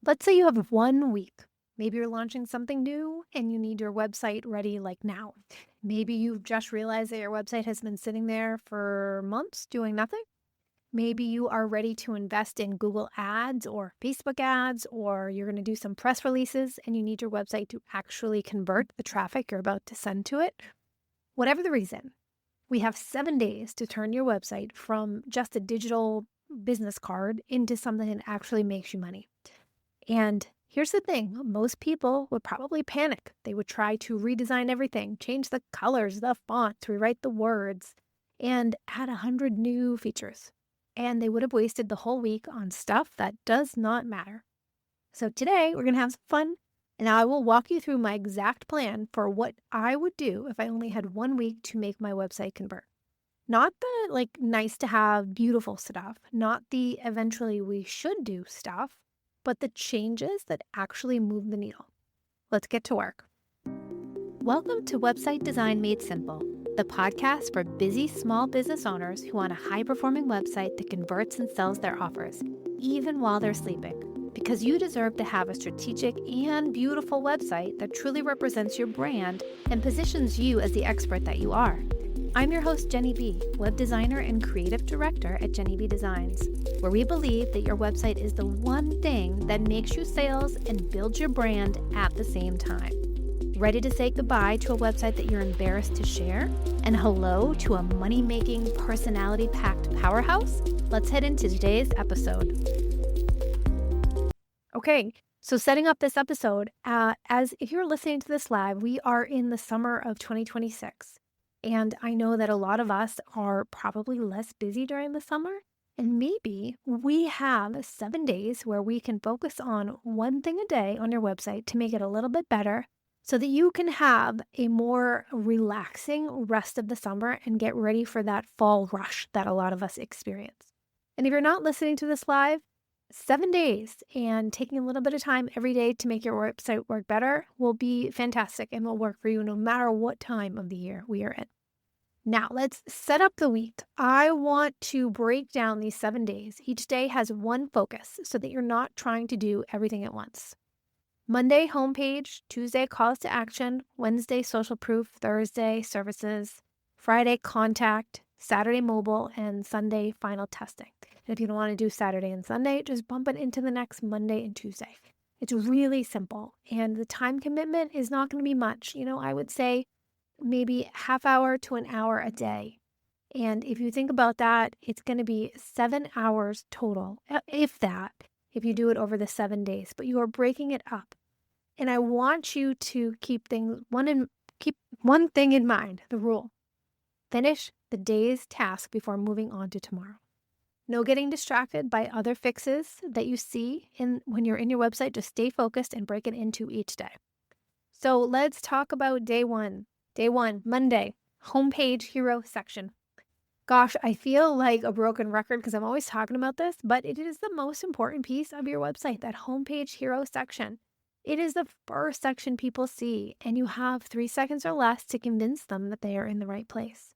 Let's say you have 1 week. Maybe you're launching something new and you need your website ready like now. Maybe you've just realized that your website has been sitting there for months doing nothing. Maybe you are ready to invest in Google ads or Facebook ads, or you're going to do some press releases and you need your website to actually convert the traffic you're about to send to it. Whatever the reason, we have 7 days to turn your website from just a digital business card into something that actually makes you money. And here's the thing, most people would probably panic. They would try to redesign everything, change the colors, the fonts, rewrite the words, and add 100 new features. And they would have wasted the whole week on stuff that does not matter. So today we're going to have some fun, and I will walk you through my exact plan for what I would do if I only had 1 week to make my website convert. Not the nice to have beautiful stuff, not the eventually we should do stuff, but the changes that actually move the needle. Let's get to work. Welcome to Website Design Made Simple, the podcast for busy small business owners who want a high-performing website that converts and sells their offers, even while they're sleeping. Because you deserve to have a strategic and beautiful website that truly represents your brand and positions you as the expert that you are. I'm your host, Jenny B, web designer and creative director at Jenny B Designs, where we believe that your website is the one thing that makes you sales and builds your brand at the same time. Ready to say goodbye to a website that you're embarrassed to share? And hello to a money-making, personality-packed powerhouse? Let's head into today's episode. Okay, so setting up this episode, as if you're listening to this live, we are in the summer of 2026. And I know that a lot of us are probably less busy during the summer. And maybe we have 7 days where we can focus on one thing a day on your website to make it a little bit better so that you can have a more relaxing rest of the summer and get ready for that fall rush that a lot of us experience. And if you're not listening to this live, 7 days and taking a little bit of time every day to make your website work better will be fantastic and will work for you no matter what time of the year we are in. Now, let's set up the week. I want to break down these 7 days. Each day has one focus so that you're not trying to do everything at once. Monday, homepage. Tuesday, calls to action. Wednesday, social proof. Thursday, services. Friday, contact. Saturday, mobile. And Sunday, final testing. And if you don't want to do Saturday and Sunday, just bump it into the next Monday and Tuesday. It's really simple. And the time commitment is not going to be much. I would say maybe half hour to an hour a day. And if you think about that, it's going to be 7 hours total, if that, if you do it over the 7 days, but you are breaking it up. And I want you to keep one thing in mind, the rule. Finish the day's task before moving on to tomorrow. No getting distracted by other fixes that you see when you're in your website. Just stay focused and break it into each day. So let's talk about day one. Day one, Monday, homepage hero section. Gosh, I feel like a broken record because I'm always talking about this, but it is the most important piece of your website, that homepage hero section. It is the first section people see, and you have 3 seconds or less to convince them that they are in the right place.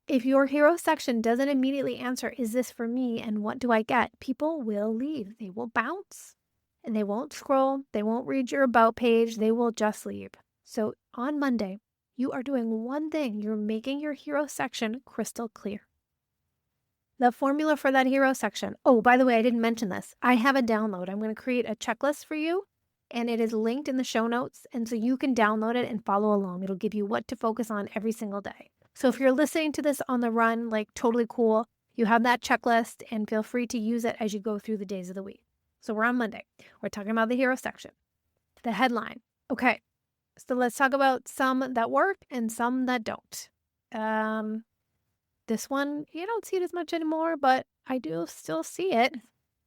If your hero section doesn't immediately answer, is this for me and what do I get? People will leave. They will bounce and they won't scroll. They won't read your about page. They will just leave. So on Monday, you are doing one thing. You're making your hero section crystal clear. The formula for that hero section. Oh, by the way, I didn't mention this. I have a download. I'm going to create a checklist for you, and it is linked in the show notes. And so you can download it and follow along. It'll give you what to focus on every single day. So if you're listening to this on the run, totally cool, you have that checklist and feel free to use it as you go through the days of the week. So we're on Monday. We're talking about the hero section. The headline. Okay, so let's talk about some that work and some that don't. This one, you don't see it as much anymore, but I do still see it.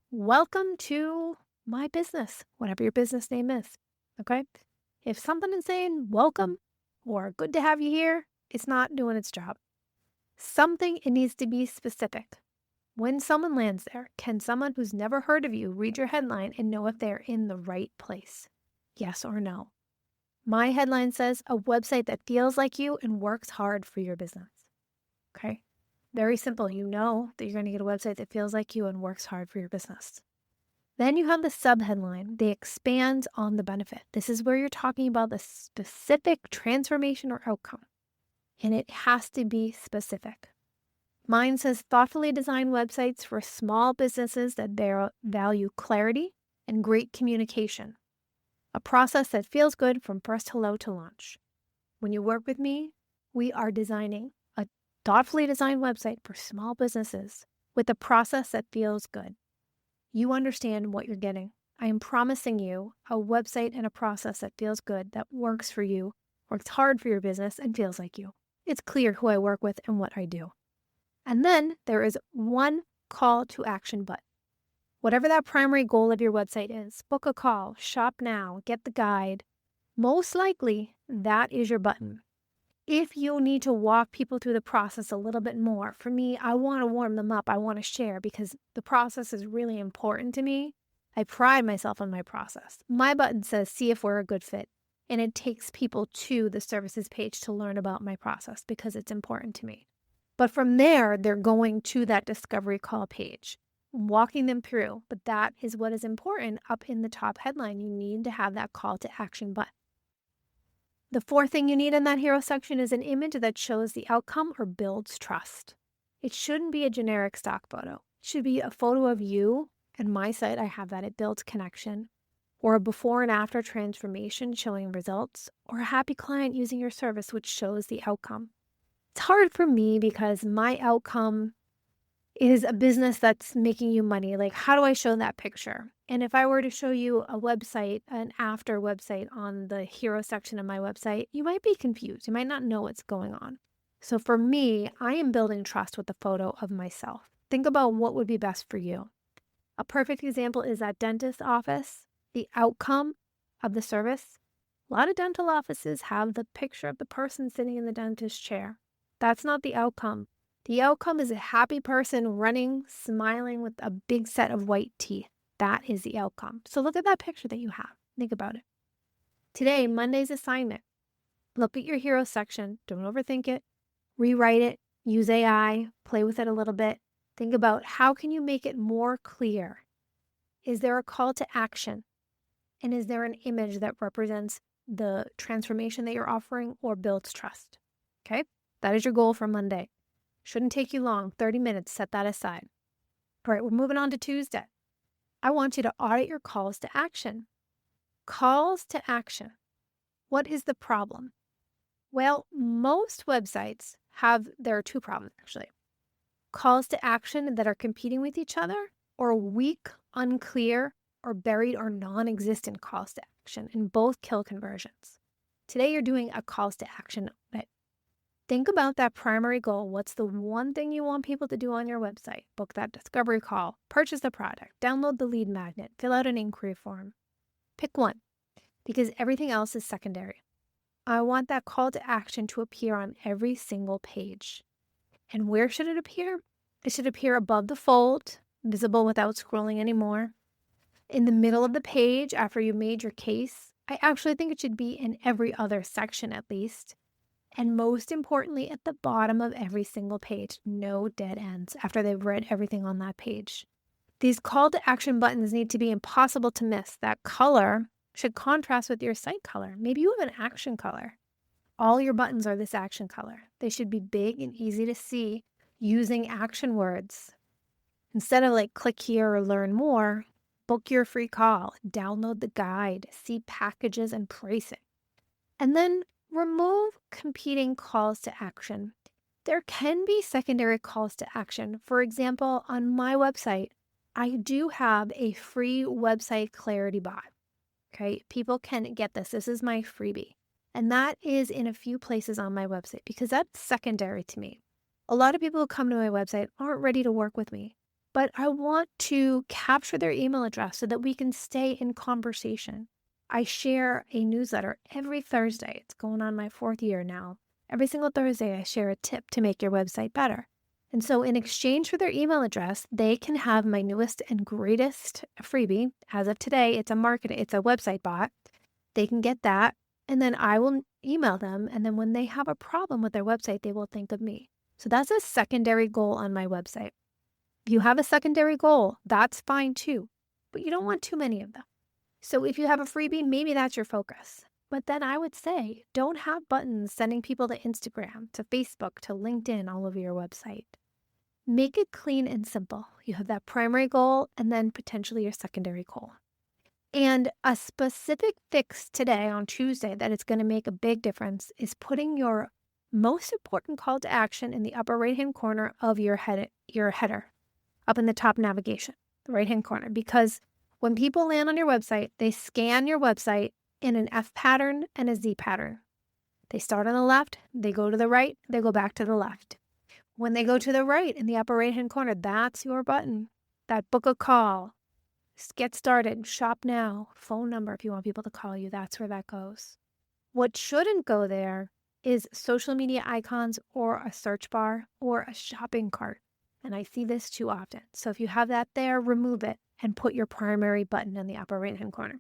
Welcome to my business, whatever your business name is. Okay? If something is saying welcome or good to have you here, it's not doing its job. It needs to be specific. When someone lands there, can someone who's never heard of you read your headline and know if they're in the right place? Yes or no? My headline says a website that feels like you and works hard for your business. Okay? Very simple. You know that you're going to get a website that feels like you and works hard for your business. Then you have the subheadline. They expand on the benefit. This is where you're talking about the specific transformation or outcome, and it has to be specific. Mine says thoughtfully designed websites for small businesses that value clarity and great communication. A process that feels good from first hello to launch. When you work with me, we are designing a thoughtfully designed website for small businesses with a process that feels good. You understand what you're getting. I am promising you a website and a process that feels good, that works for you, works hard for your business, and feels like you. It's clear who I work with and what I do. And then there is one call to action button. Whatever that primary goal of your website is, book a call, shop now, get the guide. Most likely, that is your button. If you need to walk people through the process a little bit more, for me, I want to warm them up. I want to share because the process is really important to me. I pride myself on my process. My button says, see if we're a good fit. And it takes people to the services page to learn about my process because it's important to me. But from there, they're going to that discovery call page, walking them through. But that is what is important up in the top headline. You need to have that call to action button. The fourth thing you need in that hero section is an image that shows the outcome or builds trust. It shouldn't be a generic stock photo. It should be a photo of you. And my site, I have that. It builds connection. Or a before and after transformation showing results. Or a happy client using your service, which shows the outcome. It's hard for me because my outcome is a business that's making you money. Like, how do I show that picture? And if I were to show you a website, an after website on the hero section of my website, you might be confused. You might not know what's going on. So for me, I am building trust with the photo of myself. Think about what would be best for you. A perfect example is that dentist office, the outcome of the service. A lot of dental offices have the picture of the person sitting in the dentist chair. That's not the outcome. The outcome is a happy person running, smiling with a big set of white teeth. That is the outcome. So look at that picture that you have. Think about it. Today, Monday's assignment. Look at your hero section. Don't overthink it. Rewrite it. Use AI. Play with it a little bit. Think about how can you make it more clear? Is there a call to action? And is there an image that represents the transformation that you're offering or builds trust? Okay? That is your goal for Monday. Shouldn't take you long, 30 minutes, set that aside. All right, we're moving on to Tuesday. I want you to audit your calls to action. Calls to action. What is the problem? Well, most websites there are two problems actually. Calls to action that are competing with each other, or weak, unclear, or buried or non-existent calls to action, and both kill conversions. Today you're doing a calls to action audit. Think about that primary goal. What's the one thing you want people to do on your website? Book that discovery call, purchase the product, download the lead magnet, fill out an inquiry form. Pick one, because everything else is secondary. I want that call to action to appear on every single page. And where should it appear? It should appear above the fold, visible without scrolling anymore. In the middle of the page after you made your case. I actually think it should be in every other section at least. And most importantly, at the bottom of every single page, no dead ends after they've read everything on that page. These call to action buttons need to be impossible to miss. That color should contrast with your site color. Maybe you have an action color. All your buttons are this action color. They should be big and easy to see using action words. Instead of like click here or learn more, book your free call, download the guide, see packages and pricing. And then remove competing calls to action. There can be secondary calls to action. For example, on my website, I do have a free website clarity bot. Okay, people can get this. This is my freebie. And that is in a few places on my website because that's secondary to me. A lot of people who come to my website aren't ready to work with me, but I want to capture their email address so that we can stay in conversation. I share a newsletter every Thursday. It's going on my 4th year now. Every single Thursday, I share a tip to make your website better. And so in exchange for their email address, they can have my newest and greatest freebie. As of today, it's a website bot. They can get that. And then I will email them. And then when they have a problem with their website, they will think of me. So that's a secondary goal on my website. If you have a secondary goal, that's fine too. but you don't want too many of them. So if you have a freebie, maybe that's your focus. But then I would say don't have buttons sending people to Instagram, to Facebook, to LinkedIn all over your website. Make it clean and simple. You have that primary goal and then potentially your secondary goal. And a specific fix today on Tuesday that is going to make a big difference is putting your most important call to action in the upper right-hand corner of your header, up in the top navigation, the right-hand corner. Because when people land on your website, they scan your website in an F pattern and a Z pattern. They start on the left, they go to the right, they go back to the left. When they go to the right in the upper right-hand corner, that's your button. That book a call, get started, shop now, phone number if you want people to call you, that's where that goes. What shouldn't go there is social media icons or a search bar or a shopping cart. And I see this too often. So if you have that there, remove it and put your primary button in the upper right-hand corner.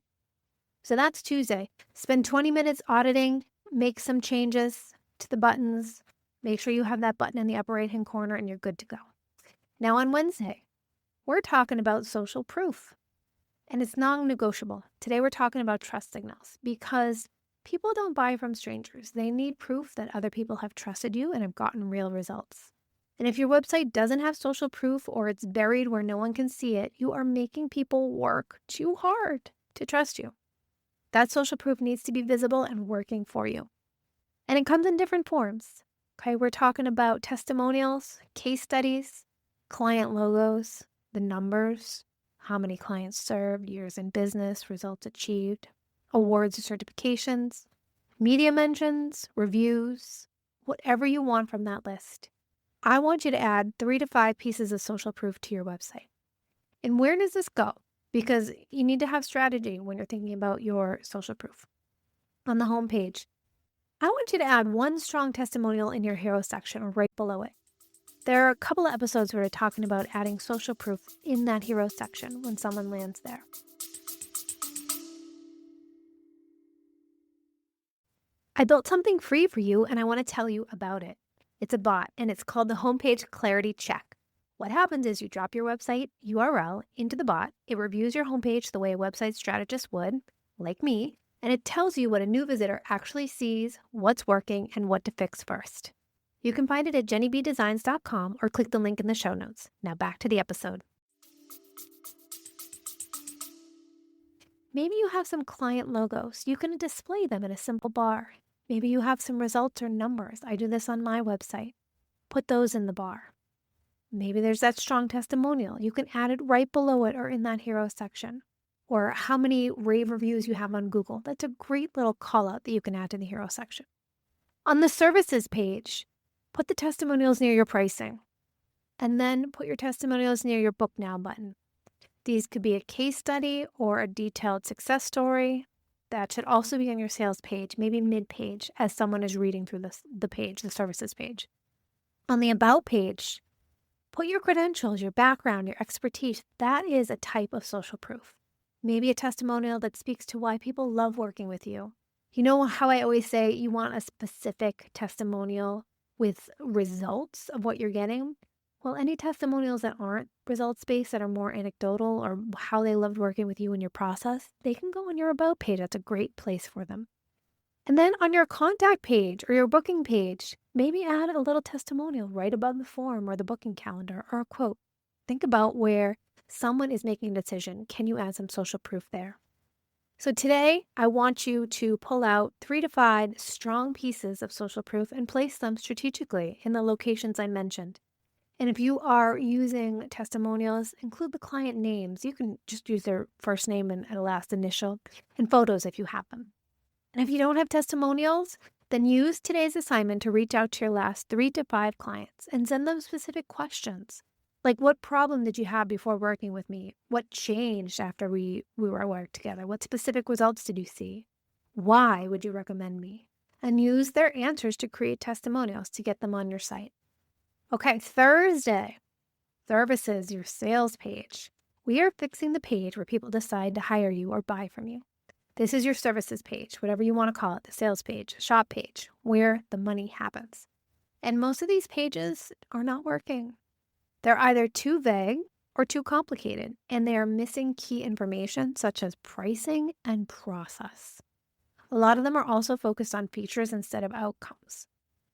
So that's Tuesday. Spend 20 minutes auditing, make some changes to the buttons, make sure you have that button in the upper right-hand corner and you're good to go. Now on Wednesday, we're talking about social proof. And it's non-negotiable. Today we're talking about trust signals because people don't buy from strangers. They need proof that other people have trusted you and have gotten real results. And if your website doesn't have social proof or it's buried where no one can see it, you are making people work too hard to trust you. That social proof needs to be visible and working for you. And it comes in different forms. Okay, we're talking about testimonials, case studies, client logos, the numbers, how many clients served, years in business, results achieved, awards or certifications, media mentions, reviews, whatever you want from that list. I want you to add 3 to 5 pieces of social proof to your website. And where does this go? Because you need to have strategy when you're thinking about your social proof. On the home page, I want you to add one strong testimonial in your hero section or right below it. There are a couple of episodes where we're talking about adding social proof in that hero section when someone lands there. I built something free for you and I want to tell you about it. It's a bot and it's called the Homepage Clarity Check. What happens is you drop your website URL into the bot. It reviews your homepage the way a website strategist would, like me, and it tells you what a new visitor actually sees, what's working, and what to fix first. You can find it at jennybdesigns.com or click the link in the show notes. Now back to the episode. Maybe you have some client logos. You can display them in a simple bar. Maybe you have some results or numbers. I do this on my website. Put those in the bar. Maybe there's that strong testimonial. You can add it right below it or in that hero section. Or how many rave reviews you have on Google. That's a great little call out that you can add to the hero section. On the services page, put the testimonials near your pricing. And then put your testimonials near your book now button. These could be a case study or a detailed success story. That should also be on your sales page, maybe mid-page, as someone is reading through the page, the services page. On the about page, put your credentials, your background, your expertise. That is a type of social proof. Maybe a testimonial that speaks to why people love working with you. You know how I always say you want a specific testimonial with results of what you're getting? Well, any testimonials that aren't results-based, that are more anecdotal or how they loved working with you in your process, they can go on your about page. That's a great place for them. And then on your contact page or your booking page, maybe add a little testimonial right above the form or the booking calendar or a quote. Think about where someone is making a decision. Can you add some social proof there? So today, I want you to pull out 3 to 5 strong pieces of social proof and place them strategically in the locations I mentioned. And if you are using testimonials, include the client names. You can just use their first name and a last initial, and photos if you have them. And if you don't have testimonials, then use today's assignment to reach out to your last 3 to 5 clients and send them specific questions. Like, what problem did you have before working with me? What changed after we were worked together? What specific results did you see? Why would you recommend me? And use their answers to create testimonials to get them on your site. Okay, Thursday, services, your sales page. We are fixing the page where people decide to hire you or buy from you. This is your services page, whatever you want to call it, the sales page, shop page, where the money happens. And most of these pages are not working. They're either too vague or too complicated, and they are missing key information such as pricing and process. A lot of them are also focused on features instead of outcomes.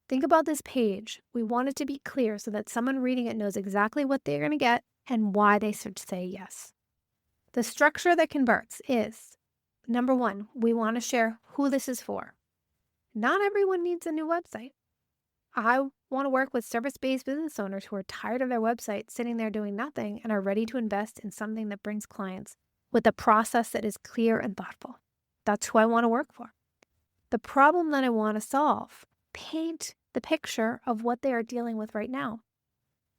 Think about this page. We want it to be clear so that someone reading it knows exactly what they're going to get and why they should say yes. The structure that converts is, number one, we want to share who this is for. Not everyone needs a new website. I want to work with service-based business owners who are tired of their website sitting there doing nothing and are ready to invest in something that brings clients with a process that is clear and thoughtful. That's who I want to work for. The problem that I want to solve, paint the picture of what they are dealing with right now.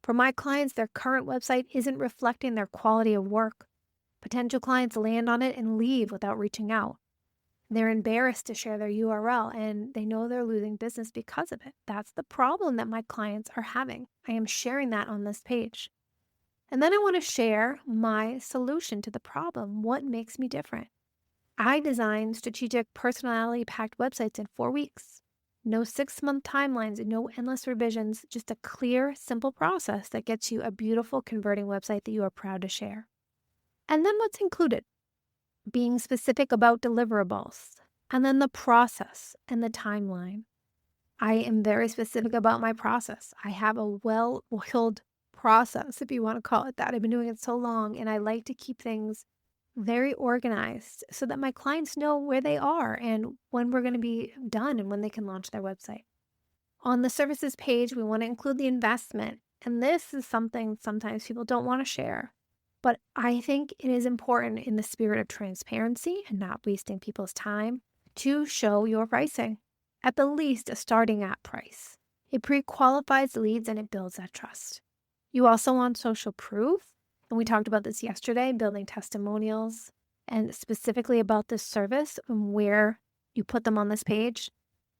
For my clients, their current website isn't reflecting their quality of work. Potential clients land on it and leave without reaching out. They're embarrassed to share their URL and they know they're losing business because of it. That's the problem that my clients are having. I am sharing that on this page. And then I want to share my solution to the problem. What makes me different? I design strategic, personality-packed websites in 4 weeks. No 6-month timelines, no endless revisions, just a clear, simple process that gets you a beautiful converting website that you are proud to share. And then what's included? Being specific about deliverables, and then the process and the timeline. I am very specific about my process. I have a well-oiled process, if you want to call it that. I've been doing it so long, and I like to keep things very organized so that my clients know where they are and when we're going to be done and when they can launch their website. On the services page, we want to include the investment. And this is something sometimes people don't want to share. But I think it is important in the spirit of transparency and not wasting people's time to show your pricing, at the least a starting at price. It pre-qualifies leads and it builds that trust. You also want social proof. And we talked about this yesterday, building testimonials and specifically about this service and where you put them on this page.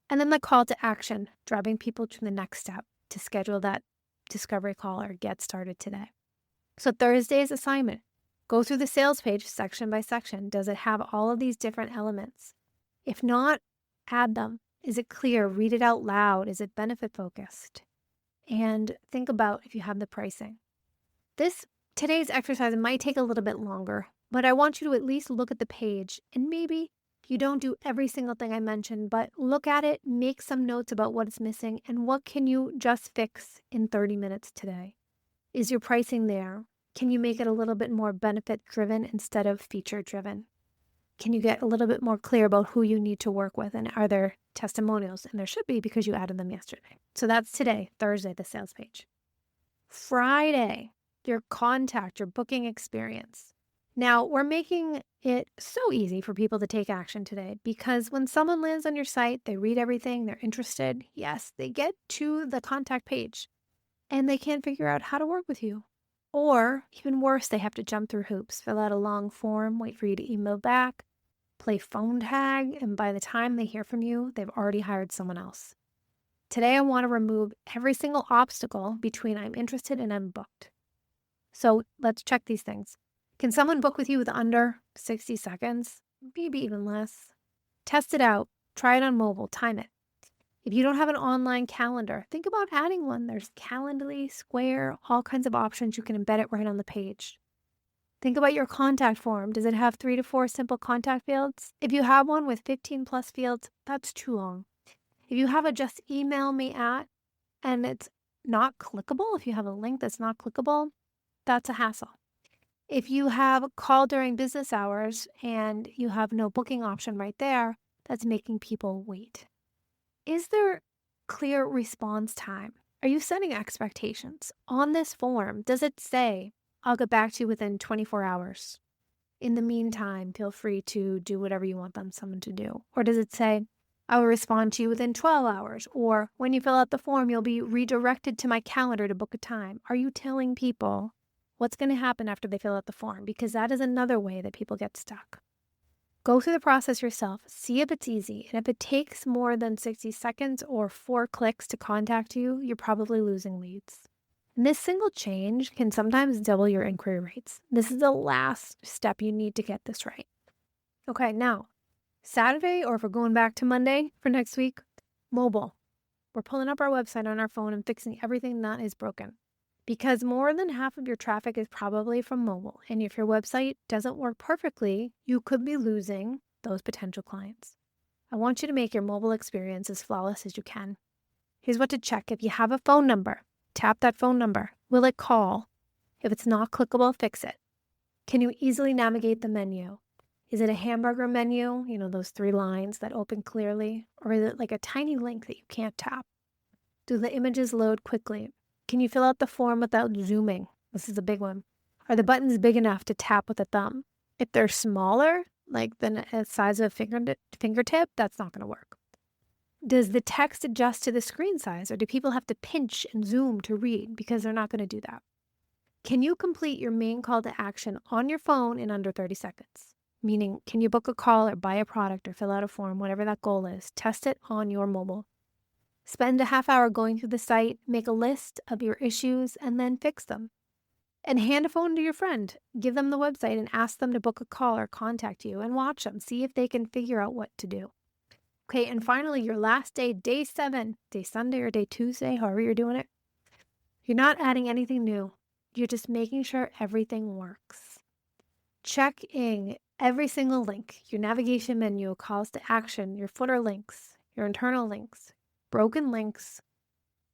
And then the call to action, driving people to the next step to schedule that discovery call or get started today. So Thursday's assignment, go through the sales page section by section. Does it have all of these different elements? If not, add them. Is it clear? Read it out loud. Is it benefit focused? And think about if you have the pricing. Today's exercise might take a little bit longer, but I want you to at least look at the page and maybe you don't do every single thing I mentioned, but look at it, make some notes about what is missing and what can you just fix in 30 minutes today. Is your pricing there? Can you make it a little bit more benefit driven instead of feature driven? Can you get a little bit more clear about who you need to work with and are there testimonials? And there should be because you added them yesterday. So that's today, Thursday, the sales page. Friday, your contact, your booking experience. Now, we're making it so easy for people to take action today because when someone lands on your site, they read everything, they're interested. Yes, they get to the contact page and they can't figure out how to work with you. Or even worse, they have to jump through hoops, fill out a long form, wait for you to email back, play phone tag, and by the time they hear from you, they've already hired someone else. Today, I want to remove every single obstacle between I'm interested and I'm booked. So let's check these things. Can someone book with you with under 60 seconds? Maybe even less. Test it out. Try it on mobile. Time it. If you don't have an online calendar, think about adding one. There's Calendly, Square, all kinds of options. You can embed it right on the page. Think about your contact form. Does it have 3 to 4 simple contact fields? If you have one with 15 plus fields, that's too long. If you have a just email me at and it's not clickable, if you have a link that's not clickable, that's a hassle. If you have a call during business hours and you have no booking option right there, that's making people wait. Is there clear response time? Are you setting expectations? On this form, does it say, I'll get back to you within 24 hours? In the meantime, feel free to do whatever you want someone to do. Or does it say, I will respond to you within 12 hours? Or when you fill out the form, you'll be redirected to my calendar to book a time. Are you telling people what's going to happen after they fill out the form? Because that is another way that people get stuck. Go through the process yourself. See if it's easy. And if it takes more than 60 seconds or 4 clicks to contact you, you're probably losing leads. And this single change can sometimes double your inquiry rates. This is the last step you need to get this right. Okay, now, Saturday, or if we're going back to Monday for next week, mobile. We're pulling up our website on our phone and fixing everything that is broken. because more than half of your traffic is probably from mobile. And if your website doesn't work perfectly, you could be losing those potential clients. I want you to make your mobile experience as flawless as you can. Here's what to check. If you have a phone number, tap that phone number. Will it call? If it's not clickable, fix it. Can you easily navigate the menu? Is it a hamburger menu, those 3 lines that open clearly? Or is it like a tiny link that you can't tap? Do the images load quickly? Can you fill out the form without zooming? This is a big one. Are the buttons big enough to tap with a thumb? If they're smaller, like the size of a fingertip, that's not going to work. Does the text adjust to the screen size, or do people have to pinch and zoom to read? Because they're not going to do that. Can you complete your main call to action on your phone in under 30 seconds? Meaning, can you book a call or buy a product or fill out a form, whatever that goal is? Test it on your mobile. Spend a half hour going through the site, make a list of your issues, and then fix them. And hand a phone to your friend. Give them the website and ask them to book a call or contact you, and watch them. See if they can figure out what to do. Okay, and finally, your last day, day 7, day Sunday or day Tuesday, however you're doing it. You're not adding anything new. You're just making sure everything works. Checking every single link, your navigation menu, calls to action, your footer links, your internal links. Broken links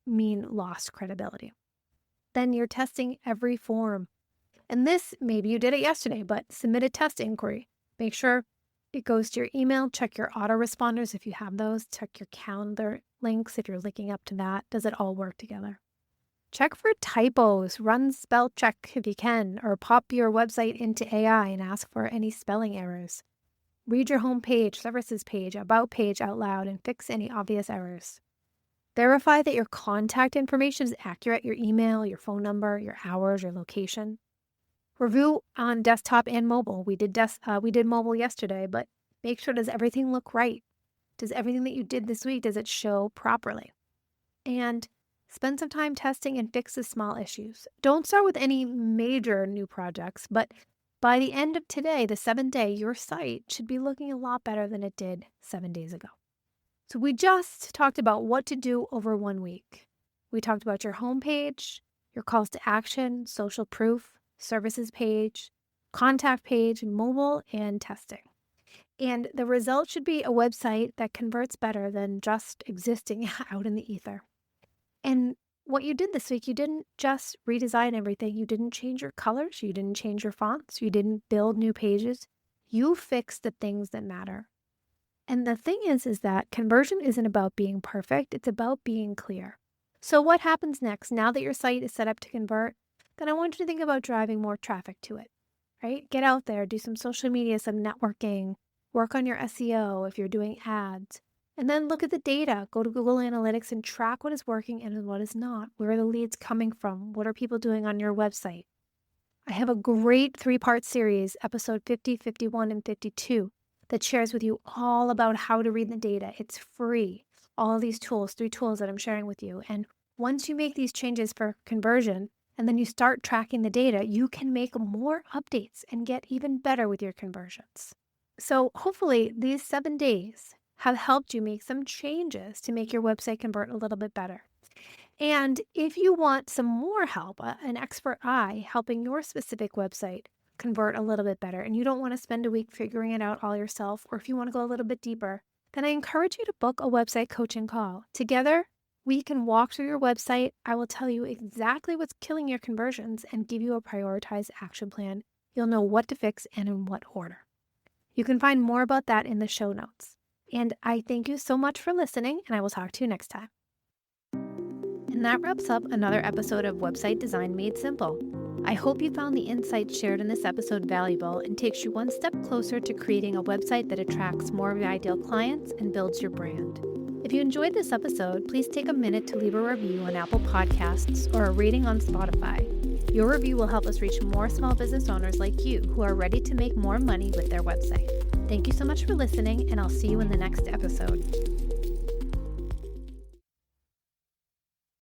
mean lost credibility. Then you're testing every form. And this, maybe you did it yesterday, but submit a test inquiry. Make sure it goes to your email. Check your autoresponders if you have those. Check your calendar links if you're linking up to that. Does it all work together? Check for typos. Run spell check if you can, or pop your website into AI and ask for any spelling errors. Read your home page, services page, about page out loud and fix any obvious errors. Verify that your contact information is accurate, your email, your phone number, your hours, your location. Review on desktop and mobile. We did mobile yesterday, but make sure, does everything look right? Does everything that you did this week, does it show properly? And spend some time testing and fix the small issues. Don't start with any major new projects, but by the end of today, the 7th day, your site should be looking a lot better than it did 7 days ago. So we just talked about what to do over 1 week. We talked about your homepage, your calls to action, social proof, services page, contact page, mobile, and testing. And the result should be a website that converts better than just existing out in the ether. And what you did this week, you didn't just redesign everything. You didn't change your colors. You didn't change your fonts. You didn't build new pages. You fixed the things that matter. And the thing is that conversion isn't about being perfect. It's about being clear. So what happens next? Now that your site is set up to convert, then I want you to think about driving more traffic to it, right? Get out there, do some social media, some networking, work on your SEO if you're doing ads, and then look at the data. Go to Google Analytics and track what is working and what is not. Where are the leads coming from? What are people doing on your website? I have a great 3-part series, episode 50, 51, and 52, that shares with you all about how to read the data. It's free. All of these tools, 3 tools that I'm sharing with you. And once you make these changes for conversion, and then you start tracking the data, you can make more updates and get even better with your conversions. So hopefully these 7 days have helped you make some changes to make your website convert a little bit better. And if you want some more help, an expert eye helping your specific website convert a little bit better, and you don't want to spend a week figuring it out all yourself, or if you want to go a little bit deeper, then I encourage you to book a website coaching call. Together, we can walk through your website. I will tell you exactly what's killing your conversions and give you a prioritized action plan. You'll know what to fix and in what order. You can find more about that in the show notes. And I thank you so much for listening, and I will talk to you next time. And that wraps up another episode of Website Design Made Simple. I hope you found the insights shared in this episode valuable and takes you one step closer to creating a website that attracts more of your ideal clients and builds your brand. If you enjoyed this episode, please take a minute to leave a review on Apple Podcasts or a rating on Spotify. Your review will help us reach more small business owners like you who are ready to make more money with their website. Thank you so much for listening, and I'll see you in the next episode.